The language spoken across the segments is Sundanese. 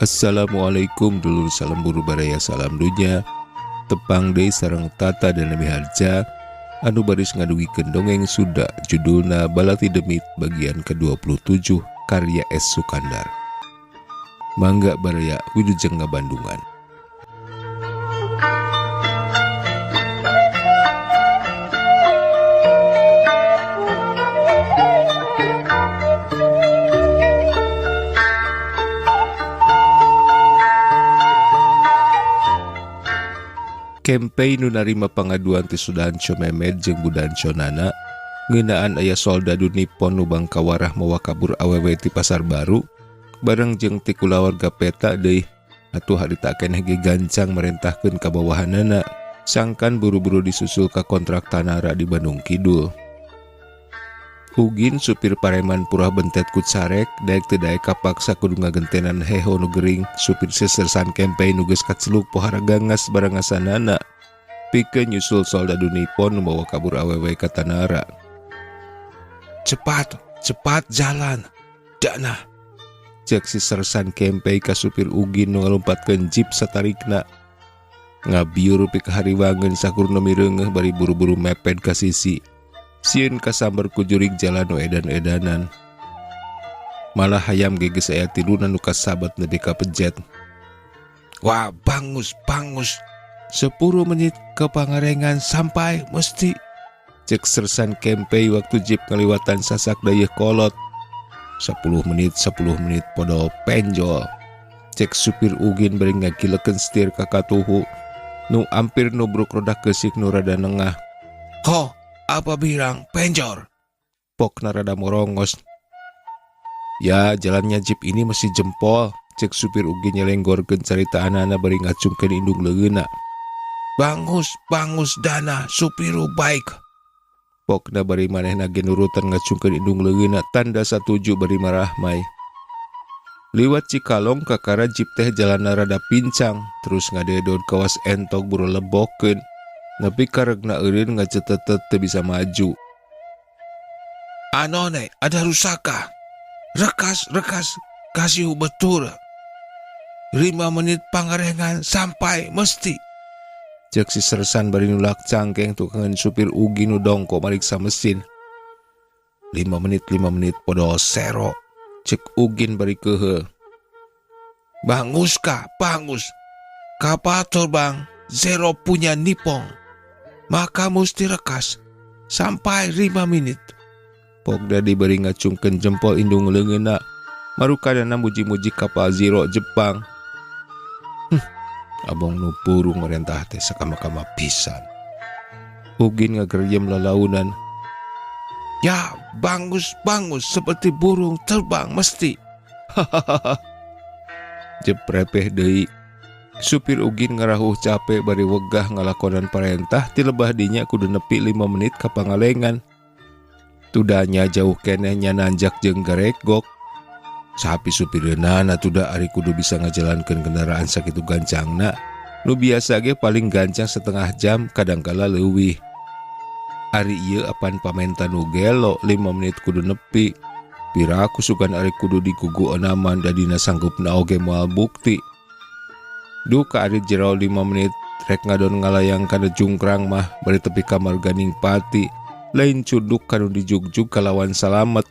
Assalamualaikum dulur salam buru baraya salam dunya tepang deui sareng tata dan Nabi Harja anu baris ngadugikeun dongeng Sunda judulna Balati Demit bagian ke-27 karya S. Sukandar. Mangga baraya wilujeng ngabandungan. Kempei nu narima pangaduan ti Sudanco Memed jeung Budanco Nana ngeunaan aya soldadu Nippon nu bangkawarah mawa kabur awewe ti Pasar Baru bareng jeung ti kulawarga peta deui atuh harita keneh ge gancang merentahkeun ka bawahanana sangkan buru-buru disusul ka kontrak tanara di Bandung Kidul. Ugin supir pareman purah bentet ku carek daek teu daek kapaksa kudu ngagentenan heho nu gering supir sesersan Kempei nu geus kaceluk pohara gangas barang asanana pikeun nyusul soldadu Nippon nu bawa kabur awewe ka tanara. Cepat jalan dana cek si sersan Kempei ka supir Ugin nu ngalumpatkeun jeep satarikna ngabiur pi ka hariwangeun sakurna mireungeuh bari buru-buru meped ka sisi. Sieun kasambar ku jurig jalan nu edan-edanan. Malah hayam geges aya tiluna nu kasabat nepi ka pejet. Wah, bangus. 10 menit ke Pangarengan sampai mesti. Cek sersan Kempei waktu jeep ngaliwatan sasak dayeuh kolot. 10 menit podo penjol. Cek supir Ugin bari ngagilekeun setir ka katuhu nu ampir nubruk roda keusik nu rada nengah. Ho, apa bilang penjor? Pokna rada morongos. Ya, jalannya jeep ini masih jempol. Cek supir Ugin nyelenggorkeun carita anana bari ngacungkeun indung leungeuna. Bangus dana supiru baik. Pokna bari manehna ge nurutan ngacungkeun indung leungeuna tanda satuju bari marahmai. Liwat Cikalong kakara jeep teh jalanna rada pincang terus ngadedon kawas entok buru lebokeun. Nepi karegna eureun ngacetetet teu bisa maju. Anone ada rusaka. Rekas kasih betul. 5 menit Pangarengan sampai mesti. Cek si sersan bari nulak cangkeng tukangan supir Ugin nu dongko mariksa mesin. 5 menit podo sero. Cek Ugin bari kehe. Bangus. Kapator bang, zero punya Nippon. Maka mesti rekas sampai 5 menit. Pokda diberi ngacungkeun jempol indung leungeuna marukadana muji-muji kapal Zero Jepang. Abong nu purung merentah teh sakama-kama pisan. Ugin ngagerjem lalaunan. Ya, bangus seperti burung terbang mesti. Hahaha. Jeprepeh deui. Supir Ugin ngarahuh capek bari wegah ngalakonan parentah ti lebah dinya kudu nepi 5 menit ka Pangalengan. Tudanya jauh keneh nya nanjak jeung garegok. Sapi supireunana tuda ari kudu bisa ngajalankeun kendaraan sakitu gancangna. Nu biasa ge paling gancang setengah jam kadangkala leuwih. Ari ieu apan pamenta nu gelo 5 menit kudu nepi. Piraku sugan ari kudu digugu enaman dadina sanggupna oge moal bukti. Duka ari jero 5 menit rek ngadon ngalayang kana jungkrang mah bari tepi kamar Ganing Pati lain cuduk kanu dijugjug kalawan salamet.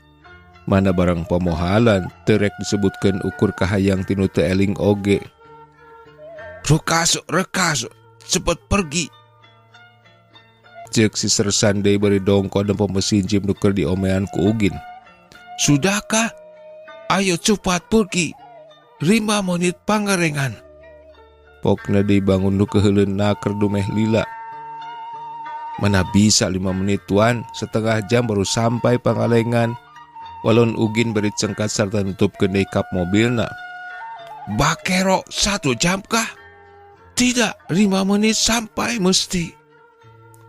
Mana barang pemohalan teu rek disebutkeun ukur kahayang tinu teu eling oge. Rekas cepet pergi. Cek si sersan deui bari dongko dan mesin jeep nu keur diomean ku Ugin. Sudahkah? Ayo cepat pergi. 5 menit Pangarengan. Pokna dibangun nu keheuleuun naker dumeh lila. Mana bisa 5 menit tuan, setengah jam baru sampai Pangalengan. Walon Ugin beri cengkat serta nutupkeun deui kap mobilna. Bakero 1 jam kah? Tidak, 5 menit sampai mesti.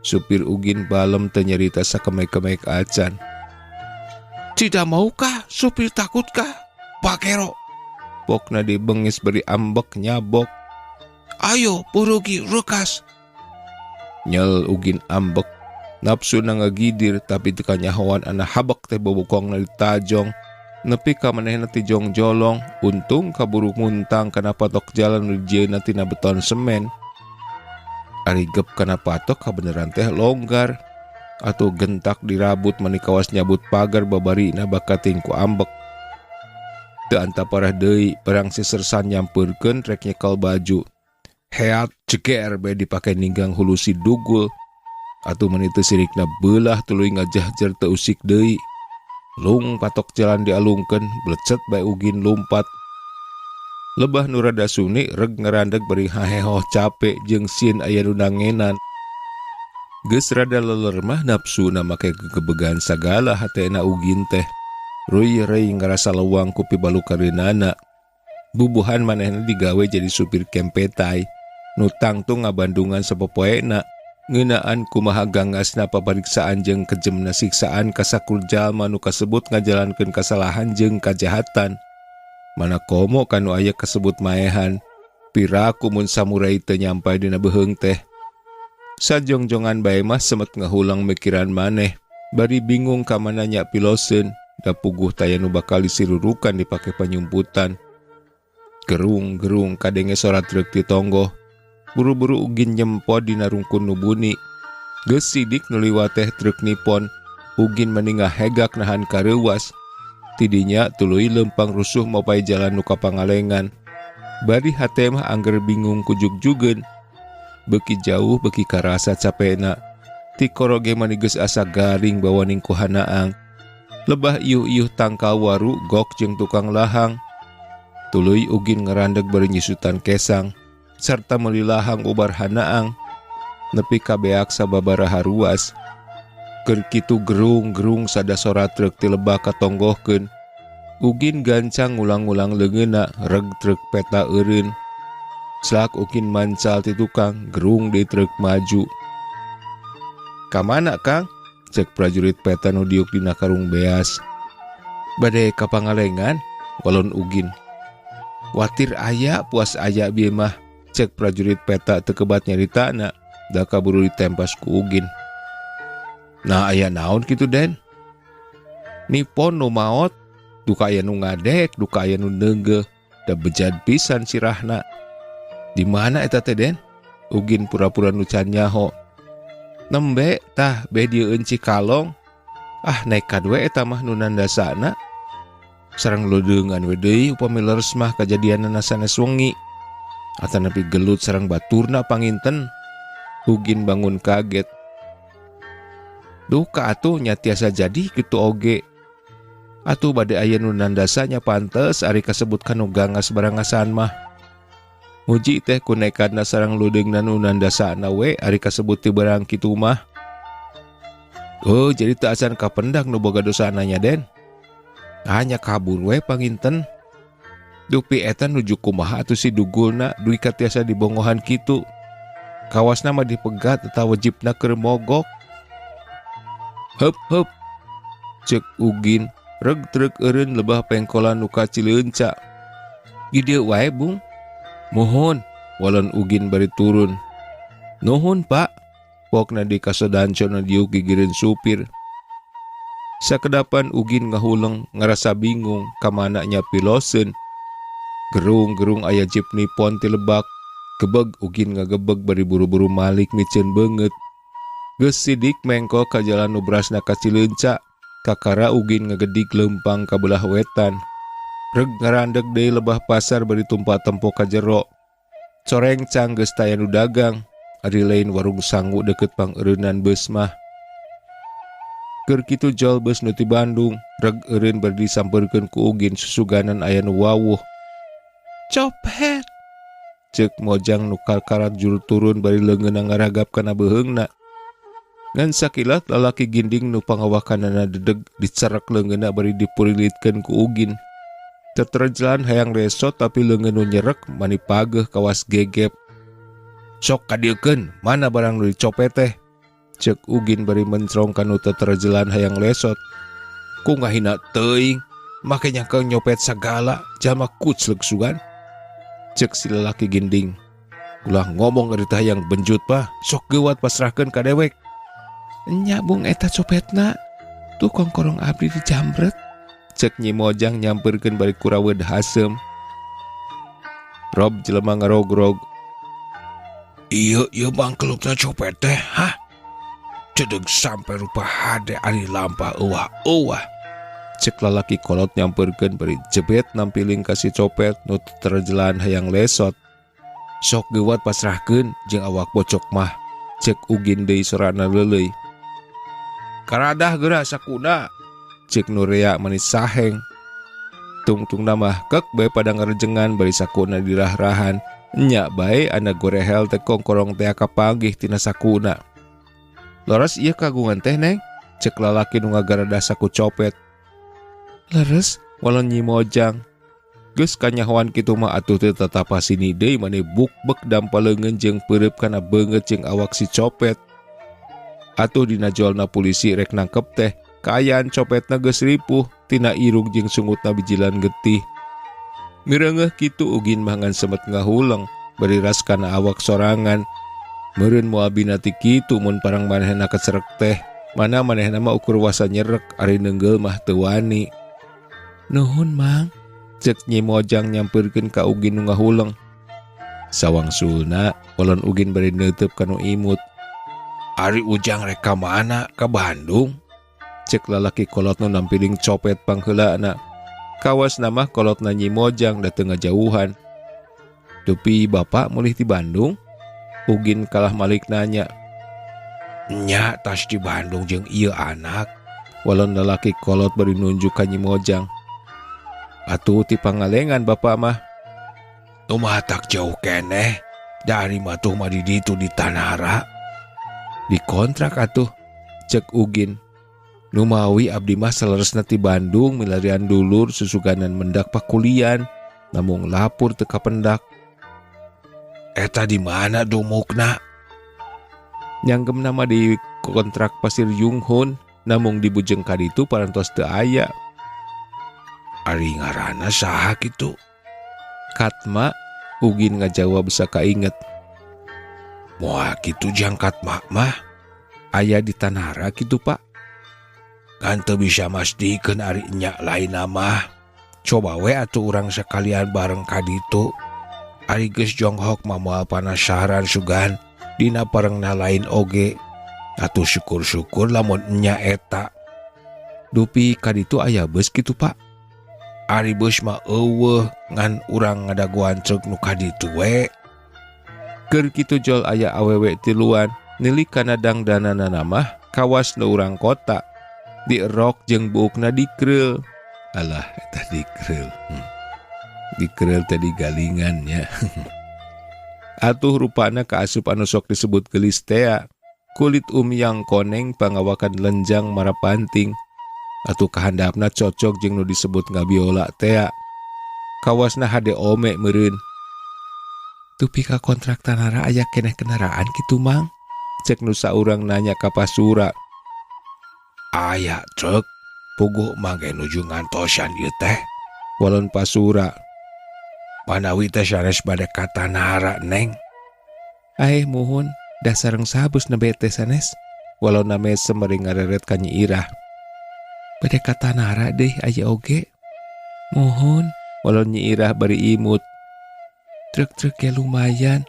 Supir Ugin balem teu nyarita sakemek-kemek acan. Tidak maukah? Supir takutkah? Bakero. Pokna dibengis beri ambek nyabok. Ayo purugi rekas. Nyel Ugin ambek. Nafsu na ngagidir tapi teu kanyahoan ana habak teh bobokongna ditajong. Nepi ka manehna ti jongjolong, untung kaburu muntang kana patok jalan nu dijieunna tina beton semen. Ari gep kana patok kabeneran teh longgar, atuh gentak dirabut manikawas nyabut pagar babarina bakating ku ambek. Teu antaparah deui perang si Sersan nyampeurkeun rek nyekel baju. Heat ceger bae dipake ninggang hulu si Dugul. Atuh meni teu sirikna beulah tuluy ngajahjer teu usik deui. Lung patok jalan dialungkeun, blecet bae Ugin lumpat. Lebah nu rada suni reg ngerandeg bari hahehoh capek jeung sieun aya nu nangenan. Geus rada leler mah nafsuna make gegebegan sagala hatena Ugin teh. Ruy-reuy ngarasa leuwang ku pibalukareunana. Bubuhan manehna digawe jadi supir kempetai. Nu tangtung ngabandungan sapopoena. Ngeunaan kumaha gangasna papariksaan jeung kejemna siksaan ka sakur jalma nu kasebut ngajalankeun kasalahan jeung kajahatan. Mana komo kanu aya kasebut maehan, piraku mun samurai teu nyampai dina beheung teh. Sajongjongan bae mah semet ngahulang mikiran maneh, bari bingung ka mana nya piloseun, da puguh taya nu bakal disirurukan dipake panyumputan. Gerung-gerung kadenge sorat truk di tonggo. Buru-buru Ugin nyempot dina rungkun nu bunyi. Geus sidik nu liwat teh truk nipon, Ugin meningah hegak nahan kareuwas. Tidinya tuluy lempang rusuh mopai jalan nu ka Pangalengan. Bari hate mah angger bingung kujug-jugeun. Beuki jauh beuki karasa capena. Ti koroge mani geus asa garing bawaning ku hanaang. Lebah iuh-iuh tangkal waru gok jeung tukang lahang. Tuluy Ugin ngerandeg bari nyisutan kesang. Serta melilahang ubar hanaang nepi ka beak sababaraha ruas. Keur kitu gerung-gerung sada sorat truk ti lebah katonggohkeun. Ugin gancang ngulang-ulang leungeunna reg truk peta eureun. Slak Ugin mancal ti tukang, gerung di truk maju. "Kamana Kang?" cek prajurit peta nu diuk dina karung beas. "Bade ka Pangalengan," walon Ugin. "Watir aya puas aya bieu mah," cek prajurit peta teu kebat nyaritana, da kaburu ditempas ku Ugin. "Nah aya naon kitu Den?" "Nipon nu maot, duka aya nu ngadek, duka aya nu neunggeuh, da bejad pisan sirahna." "Di mana eta teh Den?" Ugin pura-pura nu can nyaho. "Nembe tah be dieu enci kalong. Ah nekat we eta mah nu nandasana. Sareng lodeungan we deui upami leres mah kajadianna sanes wengi. Atanapi gelut sareng baturna panginten." Ugin bangun kaget. "Duh ka atuh nya tiasa jadi kitu oge. Atuh bade aya nu nandasanya pantes ari kasebut kanu gangas barangasan mah. Muji teh ku nekadna sareng ludeungna nu nandasana we ari kasebut ti barang kitu mah." "Oh jadi teu acan kapendak nu boga dosana nya Den. Hanya kabur we panginten. Dupi eta nuju kumaha atuh si Dugulna duwi katiasa dibongohan kitu. Kawasna mah dipegat eta wajibna keur mogok." "Heup heup," cek Ugin reg truk eureun lebah pengkolan nu ka Cileunca. "Di dieu wae Bung." "Muhun," walon Ugin bari turun. "Nuhun Pak," pokna di kasodanco na diuk gigireun supir. Sakedapan Ugin ngahuleng ngarasa bingung kamana nya piloseun. Gerung-gerung aya jeep nipon ti lebak. Gebeg Ugin ngagebeg bari buru-buru malik miceun beungeut. Geus sidik mengko ka jalan nu brasna ka Cileunca. Kakara Ugin ngagedik leumpang ka belah wetan. Reg ngarandeg deui lebah pasar bari tumpa tempo ka jero. Coreng cang geus taya nu dagang. Ari lain warung sangu deukeut pangeureunan beus mah. Keur kitu jol beus nu ti Bandung. Reg eureun bari disampeurkeun ku Ugin susuganan aya nu wawuh. "Copet," cek Mojang nu kalkarat juru turun bari leungeunna ngaragap kana beheungna. Ngan sakilat lalaki ginding nu pangawakanana dedeg dicerek leungeunna bari dipurilitkeun ku Ugin. Teterjelan hayang resot tapi leungeun nu nyerek mani pageuh kawas gegep. "Sok kadieukeun, mana barang nu dicopet teh?" cek Ugin bari mencrong kanu teterjelan hayang lesot. "Ku ngahina teuing, make nyangka nyopet sagala, jalma kuclek sugan," cek si lalaki ginding. "Ulah ngomong ari teh hayang benjut Pak, sok geuwat pasrahkeun ka dewek." "Nya Bung eta copetna, tukang korong abdi dijambret," Cek Nyi Mojang nyamperkeun bari kurawed Hasem. Rob jelema ngarogrog. Ieu bangkelukna copet teh, hah? Cedeg sampai rupa hade ari lampah euwah-euwah. Cek lalaki kolot nyamperkeun bari jebet nampiling kasih copet nu terjelan hayang lesot. Sok gewat pasrahkeun jeung awak bocok mah. Cek Ugin deui sorana leuleuy. Karadah geura sakuna. Cek Nurea manis saheng. Tungtungna mah kek bae pada ngarejengan bari sakuna dirah-rahan. Nya bae anak gorehel teh kongkorong teh kapanggih tina sakuna. Leres ieu kagungan teh Neng? Cek lalaki nu ngagaradah saku copet. Leres walon Nyi Mojang. Geus kanyahoan kitu mah atuh teh tatapa sini deui mane bukbek dampaleungeun jeung peureup kana beungeut jeung awak si copet. Atuh dina jolna polisi rek nangkep teh kaayaan copetna geus ripuh tina irung jeung sungutna bijilan getih. Mireungeuh kitu Ugin mah ngan semet ngahuleng bari ras kana awak sorangan. Meureun moal binati kitu mun parang manehna kecerek teh, mana manehna mah ukur wasa nyerek ari neunggel mah teu wani. Nuhun Mang, cek Nyi Mojang nyamperkeun ka Ugin nu ngahuleng. Sawangsulna walon Ugin bari neuteub kanu imut. Ari Ujang rek ka mana? Ka Bandung? Cek lalaki kolot nu nampiling copet pangheulana. Kawas nama kolotna Nyi Mojang da teu ngajauhan. Tupi bapak mulih di Bandung? Ugin kalah malik nanya. Nya tas di Bandung jeung ieu anak. Walon lalaki kolot bari nunjuk ka Nyi Mojang. Atuh ti pangalengan bapak mah. Tumah tak jauh keneh. Dari matuh mah di ditu di Tanara. Dikontrak atuh, cek Ugin. Numawi abdi mah saleresna ti Bandung milarian dulur susuganan mendak pakulian, namung lapur teu kapendak. Eta di mana dumukna? Nyanggem nama di kontrak Pasir Yunghun, namung di Bujeng kaditu parantos teu aya. Ari ngaranna saha kitu? Katma, Ugin ngajawab bisa kainget. Moal kitu jang Katma mah aya di Tanara kitu Pak. Kan teu bisa mastikeun ari nya lain mah. Coba we atuh urang sakalian bareng kaditu. Ari geus jonghok mah moal panasaran sugan dina parengna lain oge. Atuh syukur-syukur lamun nya eta. Dupi kaditu aya beus kitu Pak. Ari beus mah eueuh ngan urang ngadaguan truk nu kaditu we. Keur kitu jol aya awewe tiluan nilik kana dangdanana mah kawas nu urang kota. Dirok jeung buukna dikrel. Alah eta dikrel. Dikrel tadi galingan nya. Atuh rupana kaasup anu sok disebut gelis tea. Kulit yang koneng pangawakan lenjang marapanting. Atuh kahandapna cocok jeung nu disebut ngabiola tea. Kawasna hade ome meureun. Tupi ka kontrak Tanara aya keneh kendaraan kitu Mang? Cek nu saurang nanya ka Pasura. Aya truk, puguh mangke nuju ngantosan ieu teh. Walon Pasura. Manawi teh sanes bade ka Tanara Neng. Muhun, dasareng sabus na bete sanes. Walon name semeri ngareret ka Nyi Irah. Bade ka Tanara deui aya oge. Muhun, walon Nyi Irah bari imut. Truk-truk ya lumayan.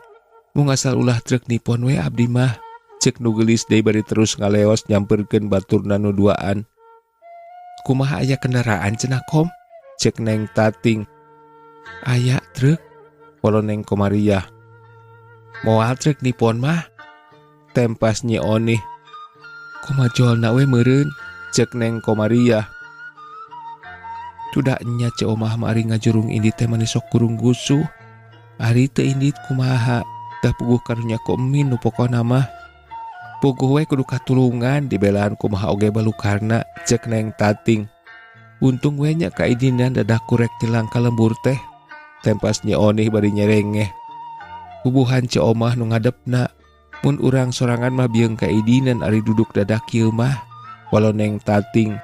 Mau ngasal ulah truk Nippon we abdi mah. Cek nu geulis deui bari terus ngaleos nyamperkeun baturna nu duaan. Kumaha aya kendaraan cenah Kom? Cek Neng Tating. Aya truk. Walon Neng Komariah. Moal truk Nippon mah. Tempas Nyi Onih. Kumaha jolna we meureun? Cek Neng Komariah. Tuda nya ce omah mari ngajurung indi teh manis sok kurung gusuh. Ari teu indit kumaha, tah puguh karunya ku emin nu pokona mah. Puguh we kudu katulungan dibelaan kumaha oge balukarna, cek Neng Tating. Untung we nya kaidinan dadah kurek tilang ka lembur teh. Tempas Nyi Onih bari nyerengeh. Bubuhan ce omah nu ngadepna, mun urang sorangan mah bieung kaidinan ari duduk dadah kieu mah. Walau Neng Tating.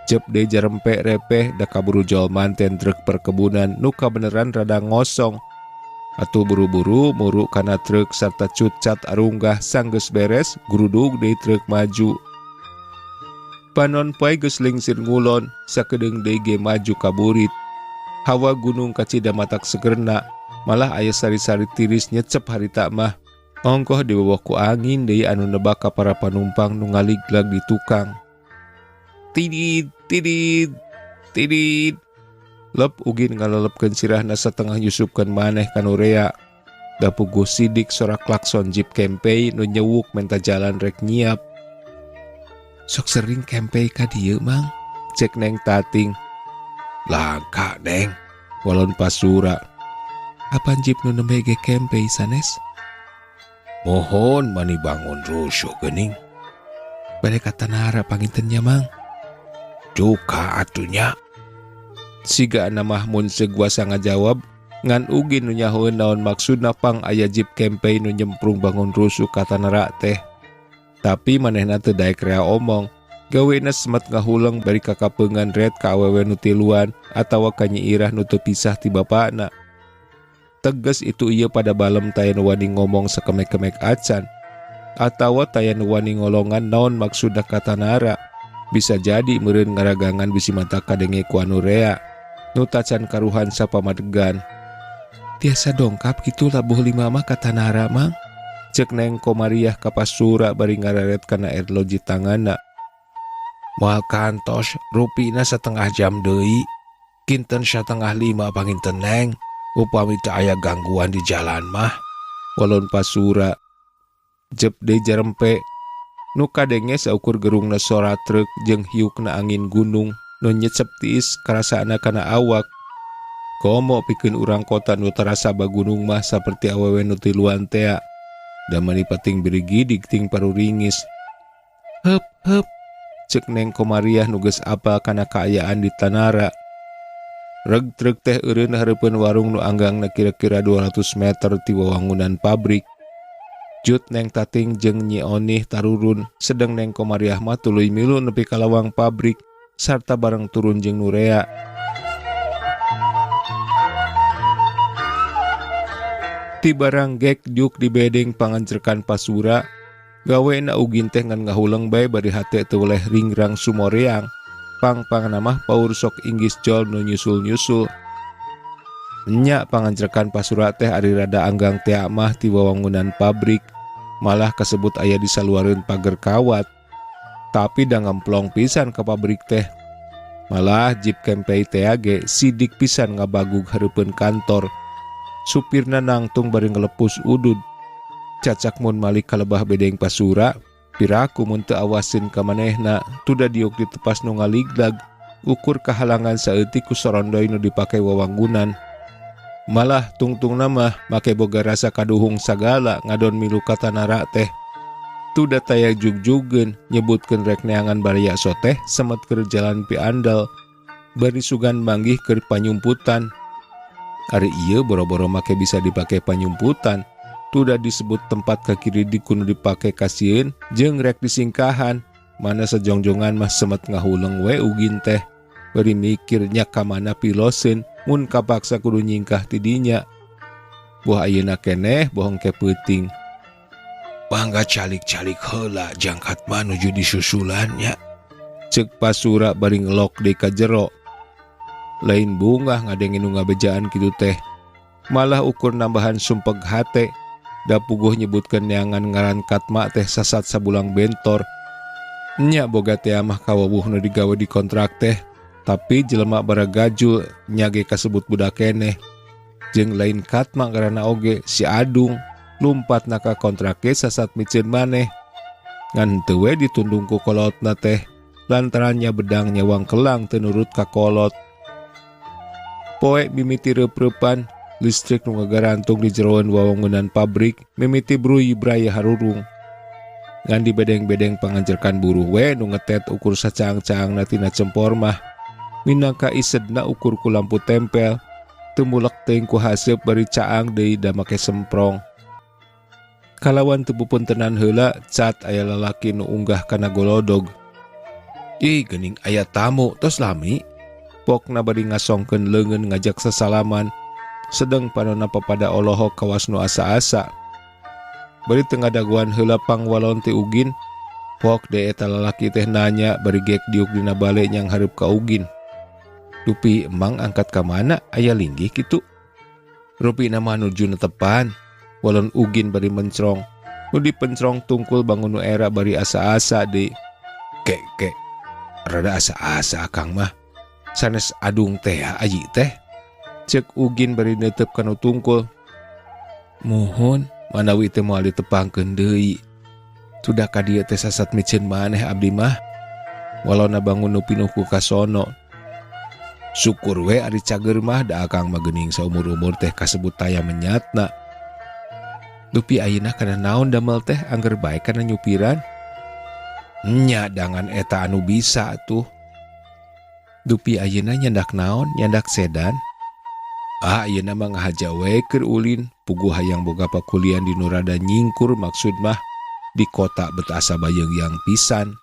Cep de jarempe repeh da kaburu jol manten truk perkebunan nu kabeneran rada ngosong. Atuh buru-buru muru kana truk sarta cutcat arunggah sanggeus beres grudug deui truk maju. Panon poe geus lengsir ngulon sakedeung deui ge maju ka burit. Hawa gunung kacida matak segerna, malah aya sari-sari tiris nyecep harita mah. Ongkoh dibawa ku angin deui anu nebak ka para panumpang nu ngaliglag di tukang. Tidit, tidit, tidit. Lep ugin ngalelepkeun sirahna satengah nyusupkeun maneh ka Nurea. Da puguh sidik sora klakson jeep Kempei nu nyewuk menta jalan rek nyiap. Sok sering Kempei ka dieu mang, cek Neng Tating. Langka Neng, walon Pasura. Apan jeep nu nembe ge Kempei sanes? Mohon mani bangun rusuh geuning. Bade ka Tanara pangintennya mang. Duka atunya. Siga na Mahmun seguasa ngajawab, ngan ugin nu nyahoeun naon maksudna pang aya jeep Kempei nu nyemprung bangun rusuh ka Tanara teh. Tapi manehna teu daek rea omong, gawena semet ngahulang bari kakapeungan red ka awewe nu tiluan atawa ka Nyi Irah nu teu pisah ti bapana. Tegas itu ieu pada balem taya nu wani ngomong sakemek-kemek acan, atawa taya nu wani ngolongan naon maksudna ka Tanara. Bisa jadi meureun ngaragangan bisi mata kadenge ku anu rea, nu tacan karuhan sapamadegan. Tiasa dongkap kitu labuh lima mah ka Tanara mang. Cek Neng Komariah ka Pasura bari ngararet kana erloji tangana. Moal kantos rupina setengah jam deui. Kinten 4:30 panginten Neng. Upami teu aya gangguan di jalan mah. Walon Pasura. Jep deui jarempe. Nu kadenge saukur gerungna sora truk jeung hiukna angin gunung nu nyecep tiis karasaana kana awak. Komo pikeun urang kota nu tarasa bagunung mah saperti awewe nu tiluan tea. Da mani pating birigidig ting paruringis. Heup, heup, cek Neng Komariah nu geus apal kana kaayaan di Tanara. Reg truk teh eureun hareupeun warung nu anggangna kira-kira 200 meter ti wawangunan pabrik. Jut Neng Tating jeung Nyi Onih tarurun, sedang Neng Komariah mah tuluy milu nepi ka lawang pabrik sarta bareng turun jeung Nurea. Ti barang gek juk di bedeng pangancerkan Pasura, gawena ugin teh ngan ngahulang bae bari hate teu oleh ringrang sumoreang. Pang-pangna mah paur sok inggis jol nu nyusul-nyusul. Nya pangancerkan Pasura teh ari rada anggang tea mah ti wawangunan pabrik, malah kasebut aya di saluareun pager kawat. Tapi da ngemplong pisan ka pabrik teh. Malah jeep Kempei teh ge sidik pisan ngabagug hareupeun kantor. Supirna nangtung bari ngelepus udud. Cacak mun malik kalebah bedeng Pasura, piraku mun teu awasin ka manehna tuda diuk ditepas nu ngaliglag, ukur kahalangan saeutik ku sorondoy nu dipake wawanggunan. Malah tungtungna mah make boga rasa kaduhung sagala ngadon milu ka Tanara teh. Tuda taya jug-jugeun nyebutkeun rek neangan bariak soteh semet keur jalan pi andal, bari sugan manggih keur panyumputan. Ari ieu boro-boro make bisa dipake panyumputan, tuda disebut tempat ka kiri dikunu dipake kasieun jeung rek disingkahan, mana sejongjongan mah semet ngahuleung we ugin teh, bari mikirnya ka mana piloseun mun kapaksa kudu nyingkah ti dinya. Buah ayeuna keneh bohong ke peuting. Mangga calik-calik heula jangkat manuju disusulannya. Cek Pasura bari ngelok deui ka jero. Lain bungah ngadengin nu ngabejaan kitu teh. Malah ukur nambahan sumpeg hate. Da puguh nyebutkeun neangan ngaran Katma teh sasat sabulang bentor. Nya boga teh mah kawawuh nu digawe di kontrak teh. Tapi jelema baragajul nya ge kasebut budak keneh. Jeung lain Katma ngaranna oge si Adung. Lumpatna ka kontrak ge sasat miceun maneh. Ngan teu we ditundung ku kolotna teh. Lantarannya bedang nyawang kelang teu nurut ka kolot. Poe mimiti reup-reupan, listrik nu ngagarantung di jeroan wawangunan pabrik, mimiti bruy braya harurung. Ngan di bedeng-bedeng pangancerkan buruh we nu ngetet ukur sacaang-caangna tina cempor mah. Minangka isedna ukur ku lampu tempel, teu mulek teuing ku haseup bari caang deui da make semprong. Kalawan teu pupuntenan heula, cat aya lalaki nu unggah kana golodog. Ih geuning aya tamu, tos lami. Pokna bari ngasongkeun leungeun ngajak sasalaman, sedeng panonna papada olohok kawas nu asa-asa. Bari teu ngadaguan heula pangwalon ti ugin, Pok de eta lalaki teh nanya bari gek diuk dina bale nyang hareup ka Ugin. Dupi emang angkat ka mana aya linggih kitu. Rupi nama nuju netepan. Walon Ugin bari mencrong. Nu dipencrong tungkul bangun nu era bari asa-asa de. Kek. Rada asa-asa akang mah. Sanes adung teh aji teh. Cek Ugin bari netep kanu tungkul. Mohon manawi teh moal ditepangkeun deui. Sudah ka dieu teh sasat micen maneh abdi mah. Walau na bangun nu pinuh ku kasono. Syukur we ari cager mah da akang mah geuning saumur-umur teh kasebut taya menyatna. Dupi ayeuna kana naon damel teh angger bae kana nyupiran? Nya dangan eta anu bisa tuh. Dupi ayeuna nyandak naon? Nyandak sedan? Ayeuna mah ngahaja we keur ulin, puguh hayang boga pakulian di nu rada nyingkur maksud mah di kota betasa bayeung yang pisan.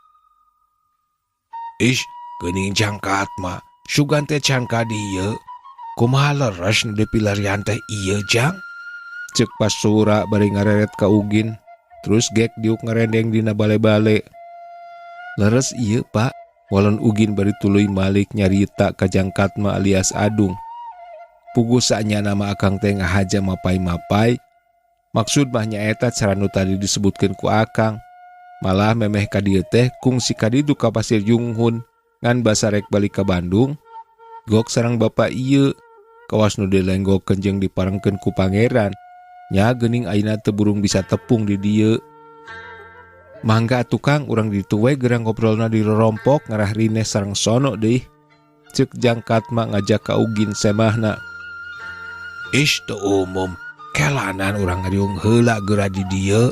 Ish, geuning jangkat mah, sugan teh can ka dieu. Kumaha leres nu dipilarian teh ieu jang? Cek Pasura bari ngareret ka Ugin, terus gek diuk ngerendeng dina bale-bale. Leres ieu pak, walon Ugin bari tuluy malik nyarita ka Jangkatma alias Adung. Puguh saanya nama akang teh ngahaja mapai-mapai. Maksud mah nyaeta cara nu tadi disebutkeun ku akang. Malah memeh ka dieu teh kung si kaditu ka Pasir Junghun ngan basa rek balik ka Bandung. Gok sareng bapa ieu, kawas nu dilenggokeun jeung diparengkeun ku pangeran. Nya geuning ayeuna teu burung bisa tepung di dieu. Mangga tukang urang ditu we gerang ngobrolna di rorompok ngarah rine sareng sono deui. Ceuk Jangkatma ngajak ka Ugin semahna. Ish teu umum, kelanan urang ngariung heula geura di dieu.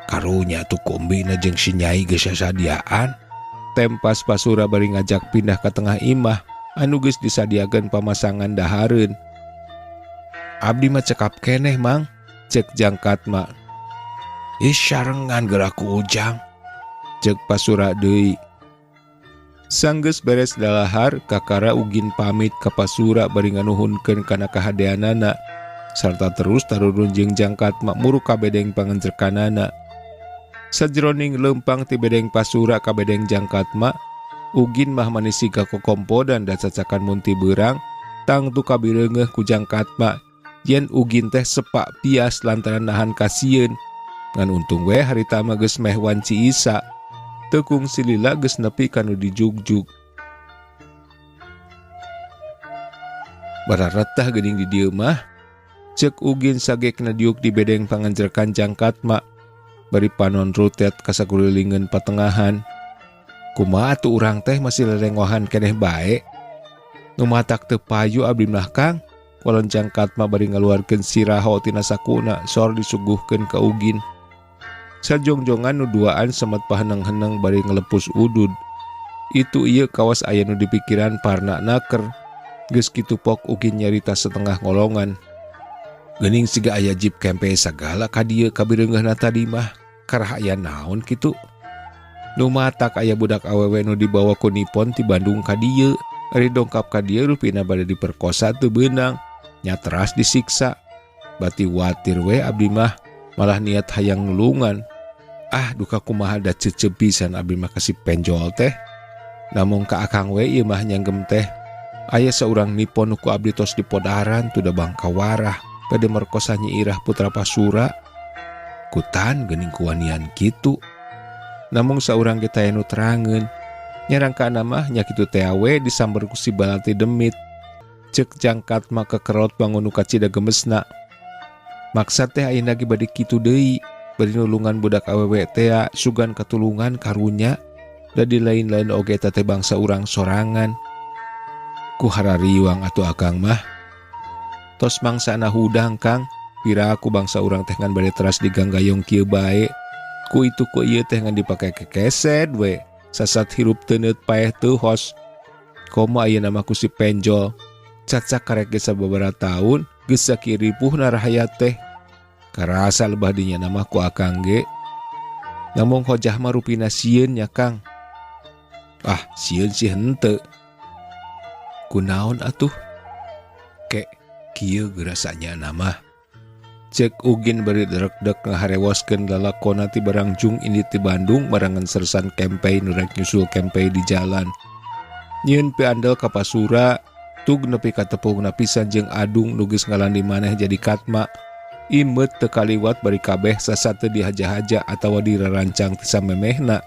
Karunya tu kombina jeung si Nyai geus sasadiaan. Tempas Pasura bari ngajak pindah ka tengah imah anu geus disadiakeun pamasangan dahareun. Abdi mah cekap keneh mang, cek Jangkatma. Ish sarengan geura ku Ujang, cek Pasura deui. Sanggeus beres dalahar, kakara Ugin pamit ka Pasura bari nganuhunkeun kana kahadeanana, sarta terus tarurun jeung Jangkatma muru ka bedeng pangancerkanana. Sajroning lempang ti bedeng Pasura ka bedeng Jangkatma, Ugin mah manisi ka kokompodan dan cacakan munti beurang, tang tu kabireungeuh ku Jangkatma, yen Ugin teh sepak pias lantaran nahan kasieun. Ngan untung we harita mah geus meh wanci Isa. Tekung silila geus nepi kanu dijugjug. Bararetah geuning di dieu mah, ceuk Ugin sagekna diuk di bedeng panganjerkan Jangkatma. Bari panon rutet kasakurilingeun patengahan. Kumaha atuh urang teh masih lelengohan keneh bae. Nu matak teu payu abdi mah Kang. Walon Jangkatma bari ngaluarkeun siraho tina sakuna sor disuguhkeun ka Ugin. Sajongjongan nu duaan semet paheneng-heneng bari ngelepus udud. Itu ieu kawas aya nu dipikiran parna naker. Geus kitu pok Ugin nyarita setengah ngolongan. Geuning siga aya jeep kempe sagala ka dieu kabireungeunna tadi mah. Karah aya naon kitu? Nu matak aya budak awewe nu dibawa ku Nipon ti Bandung ka dieu. Ari dongkap ka dieu rupina bade diperkosa teu beunang. Nya teras disiksa. Bati watir we abdi mah malah niat hayang nulungan. Duka kumaha da cecep pisan abdi mah kasih penjol teh. Namung ka akang we ieu mah nyanggem teh. Aya saurang Nipon nu ku abdi tos dipodaran tu da Bangkawarah bade merkosa Nyi Irah putra Pasura. Kutan geuning kuanian kitu. Namung saurang kita anu terangeun nyarangkana mah nya kitu teh we disamber ku si balati demit. Ceuk Jangkatma kekerot bangun nu kacida gemesna. Maksad teh ayeuna ge bade kitu deui. Bari nulungan budak awewe teh sugan katulungan karunya da di lain-lain oge teh bangsa urang sorangan. Ku harariwang atuh akang mah. Tos mangsana hudang Kang, pira ku bangsa urang teh ngan bade teras diganggayong kieu bae. Ku itu ku ieu teh ngan dipake kekesed we. Sasat hirup teu neut paeh teu hos. Komo ayeuna mah ku si penjol. Cacak karek ge sababaraha taun geus sakieu ripuhna rahayat teh. Karasa lebah dinya nama ku akang ge. Namung hojah mah rupina sieun nya Kang. Sieun sih henteu. Kunaon atuh? Kek kieu geura sanya nama. Cek Ugin bari derek-dek ngaharewoskeun lalakonna ti barang jung ini ti Bandung barangan sersan kempei nu rek nyusul kempei di jalan. Nyieun pi andal ka Pasura, tug nepi ka tepungna pisan jeung adung nu geus ngalandi maneh jadi katma. Imet teu kaliwat bari kabeh sasate dihaja-haja atawa dirarancang ti samemehna.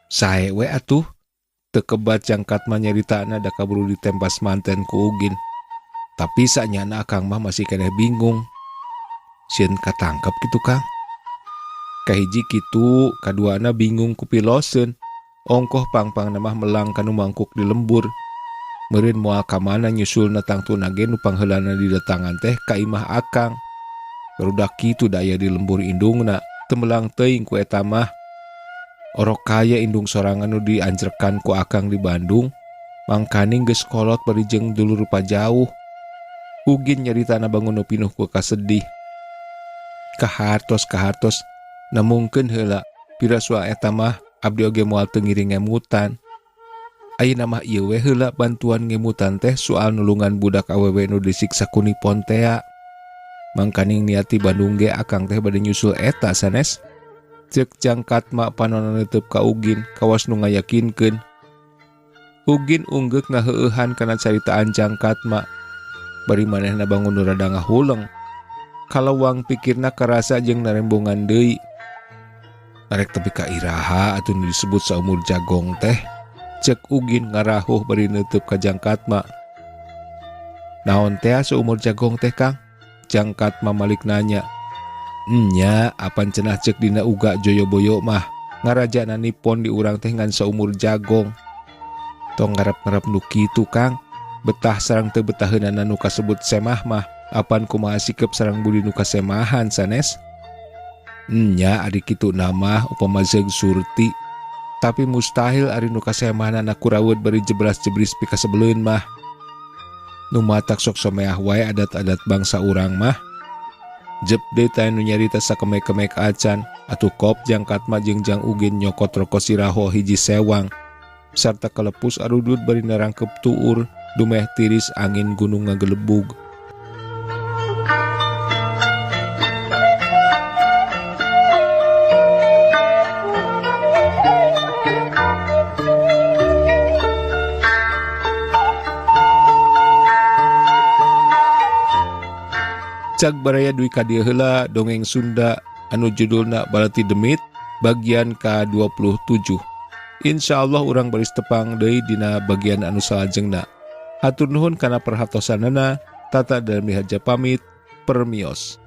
Sae we atuh, teu kebat jang katma nyaritana da kaburu ditempas manten ku Ugin. Tapi sanyana Akang mah masih keneh bingung. Sieun katangkep kitu Kang. Kahiji kitu, kaduana bingung ku piloseun. Ongkoh pangpang mah melang kanu mangkuk di lembur. Meureun moal ka mana nyusulna tangtuna ge nu pangheulana didatangan teh ka imah Akang. Barudak kitu daya di lembur indungna, teu melang teuing ku eta mah. Orok kaya indung sorangan nu dianjrekan ku Akang di Bandung, mangkaning geus kolot bari jeung dulur rupa jauh. Ugin nyaritana bangun nu pinuh ku kasedih. Kahartos namungkeun heula pirasua eta mah abdi oge moal teu ngiring ngemutan. Ayeuna mah ieu we heula bantuan ngemutan teh soal nulungan budak awewe nu disiksa ku Nipon tea. Mangkaning niati Bandung ge Akang teh bade nyusul eta sanes. Ceuk jangkat mak panonna neuteub ka Ugin kawas nu ngayakinkeun. Ugin unggek ngaheueuhan kana caritaan jangkat mak. Bari manehna bangun nu rada ngahuleng. Kalawang pikirna karasa jeung narembongan deui. Arek tepi ka iraha atuh nu disebut saumur jagong teh. Cek Ugin ngarahuh bari neuteub ka jangkat mak. Naon teh saumur jagong teh Kang? Jangkat mak malik nanya. Nya, apan cenah cek dina uga Joyoboyo mah. Ngarajana Nipon di urang teh ngan saumur jagong. Tong ngarep-ngarep nu kitu Kang. Betah sareng teu betaheunana nu kasebut semah mah. Apan kumaha sikep sareng budi nu kasemahan sanes? Nya ari kitu nama upama zeug surti. Tapi mustahil ari nu kasemahanana kuraweuh bari jebras-jebris pi kasebeleun mah. Nu matak sok someah wae adat-adat bangsa urang mah. Jep deui teh nu nyarita sakemek-kemek acan atuh kop jangkat mah jeung Jang Ugin nyokot roko siraho hiji sewang. Sarta kalepus arudut bari narangkep tuur dumeh tiris angin gunung ngagelebug. Cag baraya dui kadieu heula dongeng Sunda anu judulna Balati Demit bagian ka-27. Insyaallah urang baris tepang deui dina bagian anu salajengna. Hatur nuhun kana perhatosanana. Tata Darmi Harja pamit. Permios.